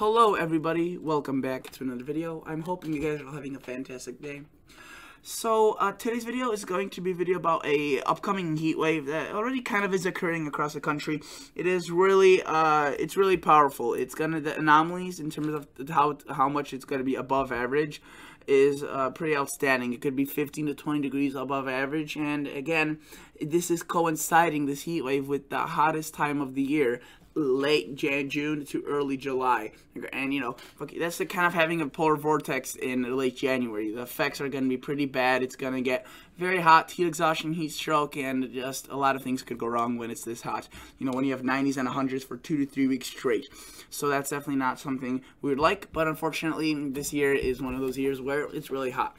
Hello everybody, welcome back to another video. I'm hoping you guys are having a fantastic day. So today's video is going to be a video about a upcoming heat wave that already kind of is occurring across the country. It is really it's really powerful. It's gonna, the anomalies in terms of how much it's gonna be above average is pretty outstanding. It could be 15 to 20 degrees above average, and again, this is coinciding, this heat wave, with the hottest time of the year, late June to early July. And you know, that's the kind of having a polar vortex in late January. The effects are going to be pretty bad. It's going to get very hot, heat exhaustion, heat stroke, and just a lot of things could go wrong when it's this hot. You know, when you have 90s and 100s for 2 to 3 weeks straight. So that's definitely not something we would like, but unfortunately this year is one of those years where it's really hot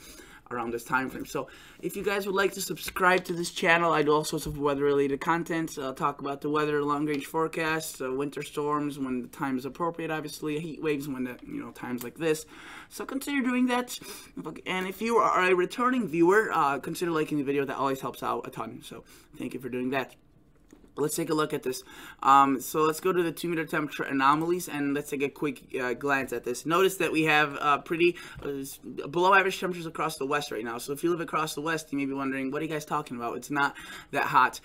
around this time frame. So if you guys would like to subscribe to this channel, I do all sorts of weather related content. I'll talk about the weather, long range forecasts, winter storms when the time is appropriate, obviously heat waves when the times like this. So consider doing that, and if you are a returning viewer, consider liking the video. That always helps out a ton, so thank you for doing that. Let's take a look at this. So let's go to the 2-meter temperature anomalies, and let's take a quick glance at this. Notice that we have pretty below average temperatures across the west right now. So if you live across the west, you may be wondering, what are you guys talking about? It's not that hot.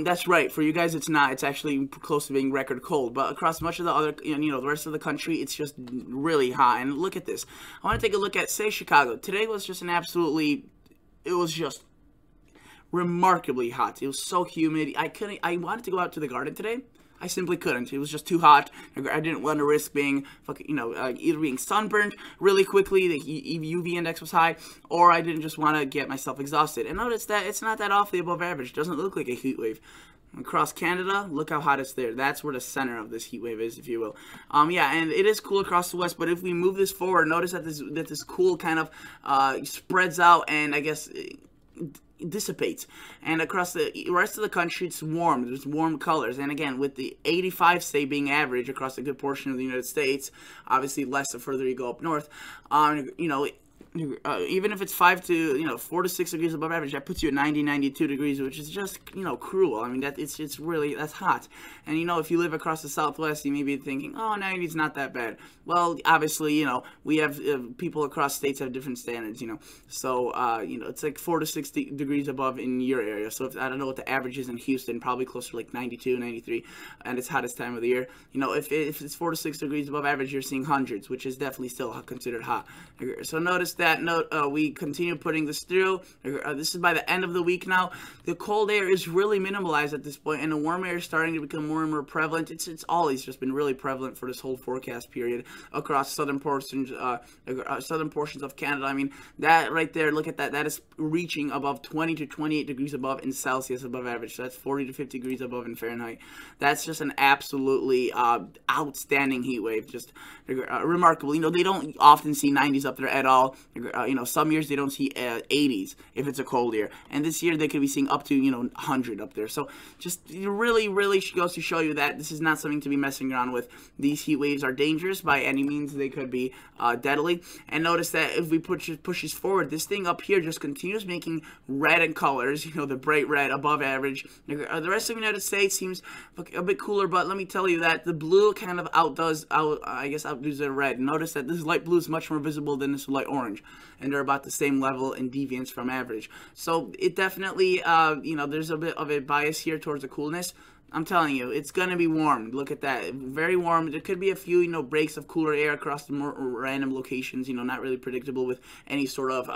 That's right. For you guys, it's not. It's actually close to being record cold. But across much of the other, the rest of the country, it's just really hot. And look at this. I want to take a look at, say, Chicago. Today was just it was just remarkably hot. It was so humid. I wanted to go out to the garden today. I simply couldn't. It was just too hot. I didn't want to risk being, either being sunburned really quickly, the UV index was high, or I didn't just want to get myself exhausted. And notice that it's not that awfully above average. It doesn't look like a heat wave. Across Canada, look how hot it's there. That's where the center of this heat wave is, if you will. Yeah, and it is cool across the west, but if we move this forward, notice that this cool kind of spreads out, and I guess dissipates, and across the rest of the country it's warm. There's warm colors, and again, with the 85 say being average across a good portion of the United States, obviously less the further you go up north, even if it's 4 to 6 degrees above average, that puts you at 92 degrees, which is just, cruel. I mean, it's really, that's hot. And, if you live across the Southwest, you may be thinking, oh, 90 is not that bad. Well, obviously, we have, people across states have different standards, So, it's like 4 to 6 degrees above in your area. So, I don't know what the average is in Houston, probably closer to like 92, 93, and it's hottest time of the year. If it's 4 to 6 degrees above average, you're seeing hundreds, which is definitely still considered hot. So, notice that we continue putting this through. This is by the end of the week now. The cold air is really minimalized at this point, and the warm air is starting to become more and more prevalent. It's always just been really prevalent for this whole forecast period across southern portions of Canada. I mean, that right there, look at that. That is reaching above 20 to 28 degrees above in Celsius above average. So that's 40 to 50 degrees above in Fahrenheit. That's just an absolutely outstanding heat wave. Just remarkable. They don't often see 90s up there at all. Some years they don't see 80s if it's a cold year, and this year they could be seeing up to 100 up there. So just really goes to show you that this is not something to be messing around with. These heat waves are dangerous by any means. They could be deadly. And notice that if we push this forward, this thing up here just continues making red in colors, the bright red above average. The rest of the United States seems a bit cooler, but let me tell you that the blue kind of outdoes the red. Notice that this light blue is much more visible than this light orange, and they're about the same level in deviance from average. So it definitely, there's a bit of a bias here towards the coolness. I'm telling you, it's going to be warm. Look at that. Very warm. There could be a few, breaks of cooler air across the more random locations, not really predictable with any sort of,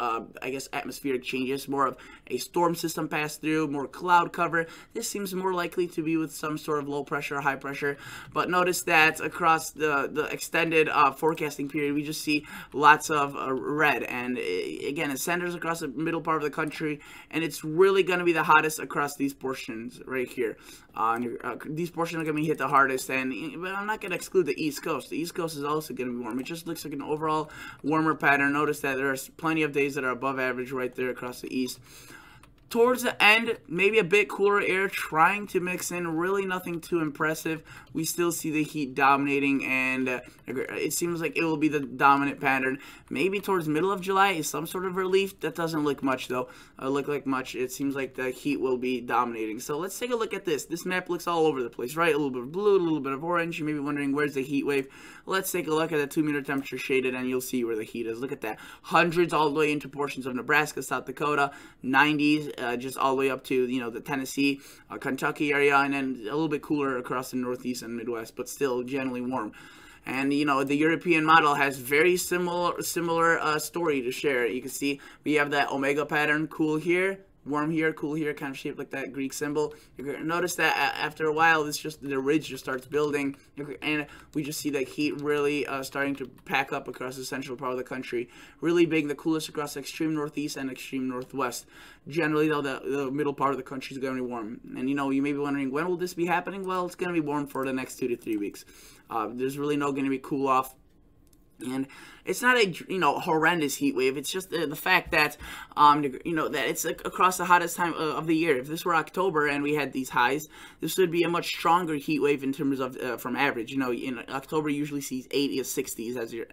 atmospheric changes. More of a storm system pass through, more cloud cover. This seems more likely to be with some sort of low pressure or high pressure. But notice that across the extended forecasting period, we just see lots of red. And again, it centers across the middle part of the country, and it's really going to be the hottest across these portions right here. These portions are going to be hit the hardest, but I'm not going to exclude the East Coast. The East Coast is also going to be warm. It just looks like an overall warmer pattern. Notice that there's plenty of days that are above average right there across the East. Towards the end, maybe a bit cooler air trying to mix in. Really nothing too impressive. We still see the heat dominating, and it seems like it will be the dominant pattern. Maybe towards middle of July is some sort of relief. That doesn't look much, though. Look like much. It seems like the heat will be dominating. So let's take a look at this. This map looks all over the place, right? A little bit of blue, a little bit of orange. You may be wondering, where's the heat wave? Let's take a look at the 2-meter temperature shaded, and you'll see where the heat is. Look at that. Hundreds all the way into portions of Nebraska, South Dakota, 90s, just all the way up to, the Tennessee, Kentucky area, and then a little bit cooler across the Northeast and Midwest, but still generally warm. And, the European model has very similar story to share. You can see we have that omega pattern, cool here, warm here, cool here, kind of shaped like that Greek symbol. You're going to notice that after a while, the ridge just starts building, and we just see that heat really starting to pack up across the central part of the country. Really big, the coolest across the extreme northeast and extreme northwest. Generally, though, the middle part of the country is going to be warm. And, you may be wondering, when will this be happening? Well, it's going to be warm for the next 2 to 3 weeks. There's really no going to be cool off. And it's not a horrendous heat wave. It's just the fact that that it's across the hottest time of the year. If this were October and we had these highs, this would be a much stronger heat wave in terms of from average. In October you usually see 80s, 60s as your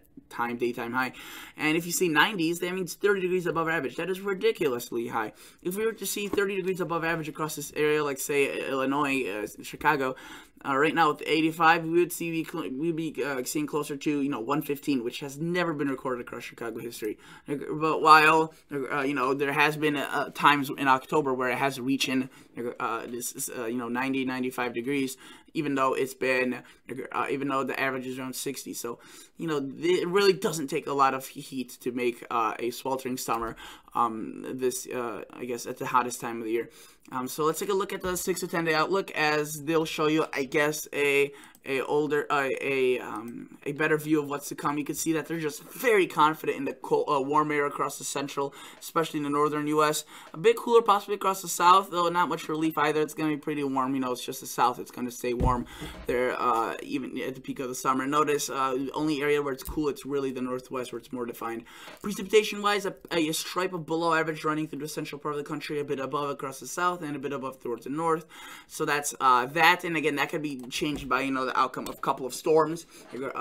daytime high, and if you see 90s, that means 30 degrees above average. That is ridiculously high. If we were to see 30 degrees above average across this area, like say Illinois, Chicago, right now with 85, we'd be seeing closer to 115, which has never been recorded across Chicago history. But while there has been times in October where it has reached this 90, 95 degrees, even though it's been even though the average is around 60. So it really doesn't take a lot of heat to make a sweltering summer I guess at the hottest time of the year. So let's take a look at the 6 to 10 day outlook, as they'll show you, I guess, a better view of what's to come. You can see that they're just very confident in the cold, warm air across the central, especially in the northern U.S. A bit cooler possibly across the south, though not much relief either. It's going to be pretty warm. It's just the south. It's going to stay warm there even at the peak of the summer. Notice the only area where it's cool, it's really the northwest where it's more defined. Precipitation-wise, a stripe of below average running through the central part of the country, a bit above across the south, and a bit above towards the north. So that's that. And again, that could be changed by the outcome of a couple of storms,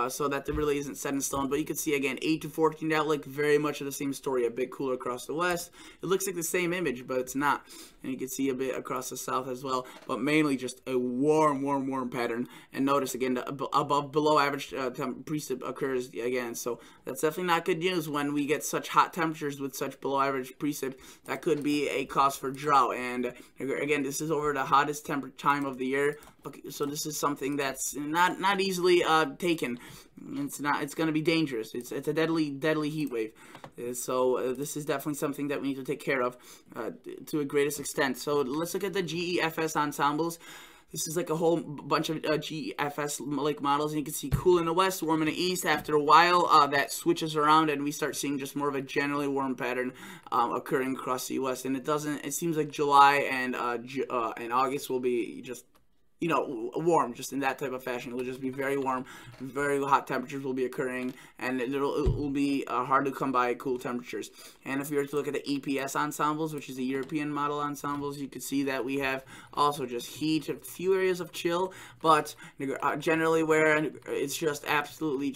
so that really isn't set in stone. But you can see again 8 to 14 outlook, very much of the same story. A bit cooler across the west. It looks like the same image, but it's not. And you can see a bit across the south as well, but mainly just a warm pattern. And notice again the below average precip occurs again. So that's definitely not good news when we get such hot temperatures with such below average precip. That could be a cause for drought. And again, this is over the hottest time of the year. So this is something that's not easily taken. It's going to be dangerous. It's a deadly heat wave. So this is definitely something that we need to take care of to a greatest extent. So let's look at the Gfs Ensembles. This is like a whole bunch of Gfs like models, and you can see cool in the west, warm in the east. After a while, that switches around, and we start seeing just more of a generally warm pattern occurring across the U.S. And it seems like July and August will be just warm, just in that type of fashion. It will just be very warm, very hot temperatures will be occurring, and it will be hard to come by cool temperatures. And if we were to look at the EPS ensembles, which is the European model ensembles, you could see that we have also just heat, a few areas of chill, but generally where it's just absolutely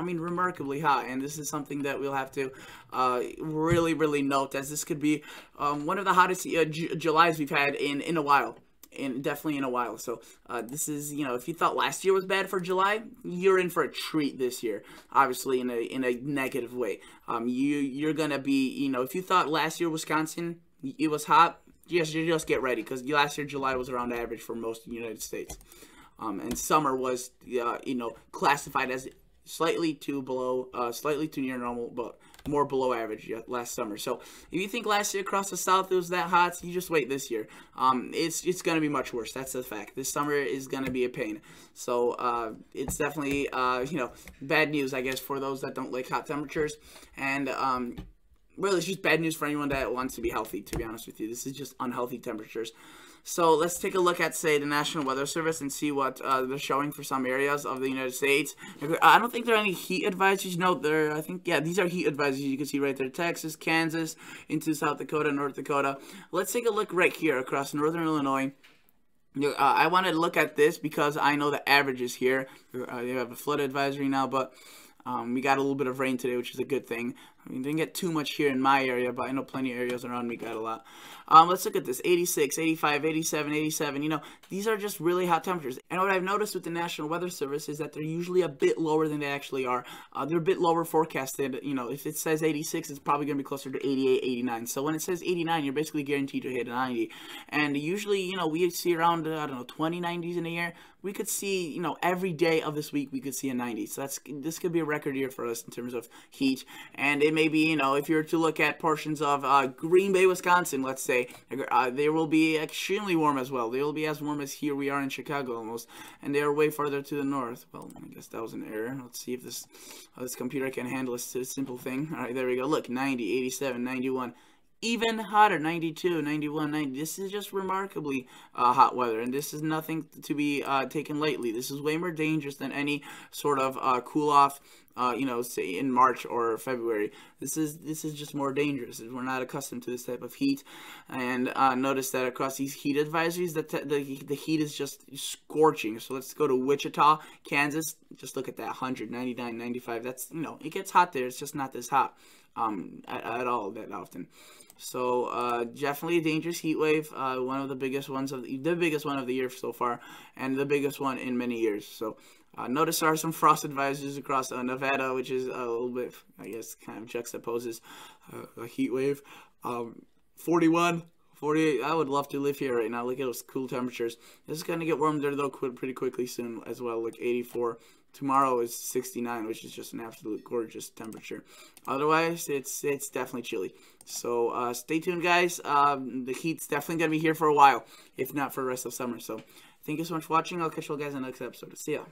remarkably hot. And this is something that we'll have to really note, as this could be one of the hottest Julys we've had in a while. Definitely in a while. So this is, if you thought last year was bad for July, you're in for a treat this year. Obviously in a negative way. You're gonna be, if you thought last year Wisconsin it was hot, you just get ready, because last year July was around average for most of the United States, and summer was classified as slightly too near normal, but more below average last summer. So if you think last year across the south it was that hot, you just wait this year. It's going to be much worse. That's a fact. This summer is going to be a pain. So it's definitely bad news, I guess, for those that don't like hot temperatures. And well, it's just bad news for anyone that wants to be healthy, to be honest with you. This is just unhealthy temperatures. So let's take a look at, say, the National Weather Service and see what they're showing for some areas of the United States. I don't think there are any heat advisories. No, I think, yeah, these are heat advisories. You can see right there, Texas, Kansas, into South Dakota, North Dakota. Let's take a look right here across northern Illinois. I wanted to look at this because I know the averages here. They have a flood advisory now, but we got a little bit of rain today, which is a good thing. I mean, didn't get too much here in my area, but I know plenty of areas around me got a lot. Let's look at this, 86, 85, 87, 87. You know, these are just really hot temperatures. And what I've noticed with the National Weather Service is that they're usually a bit lower than they actually are. They're a bit lower forecasted. You know, if it says 86, it's probably going to be closer to 88, 89. So when it says 89, you're basically guaranteed to hit a 90. And usually, you know, we see around, I don't know, 20 90s in a year. We could see, you know, every day of this week we could see a 90. So this could be a record year for us in terms of heat. And it may be, you know, if you're to look at portions of Green Bay, Wisconsin, let's say, they will be extremely warm as well. They will be as warm as here we are in Chicago almost. And they are way farther to the north. Well, I guess that was an error. Let's see if this computer can handle a simple thing. All right, there we go. Look, 90, 87, 91. Even hotter, 92, 91, 90. This is just remarkably hot weather, and this is nothing to be taken lightly. This is way more dangerous than any sort of cool-off, you know, say in March or February. This is just more dangerous. We're not accustomed to this type of heat, and notice that across these heat advisories, the heat is just scorching. So let's go to Wichita, Kansas. Just look at that, 100, 99, 95. That's, you know, it gets hot there. It's just not this hot at all that often. So definitely a dangerous heat wave, one of the biggest ones of the biggest one of the year so far, and the biggest one in many years. So notice there are some frost advisories across Nevada, which is a little bit, I guess, kind of juxtaposes a heat wave. 41, 48. I would love to live here right now. Look at those cool temperatures. This is going to get warm there though pretty quickly soon as well. Look, 84. Tomorrow is 69, which is just an absolute gorgeous temperature. Otherwise, it's definitely chilly. So stay tuned, guys. The heat's definitely going to be here for a while, if not for the rest of summer. So thank you so much for watching. I'll catch you all guys in the next episode. See ya.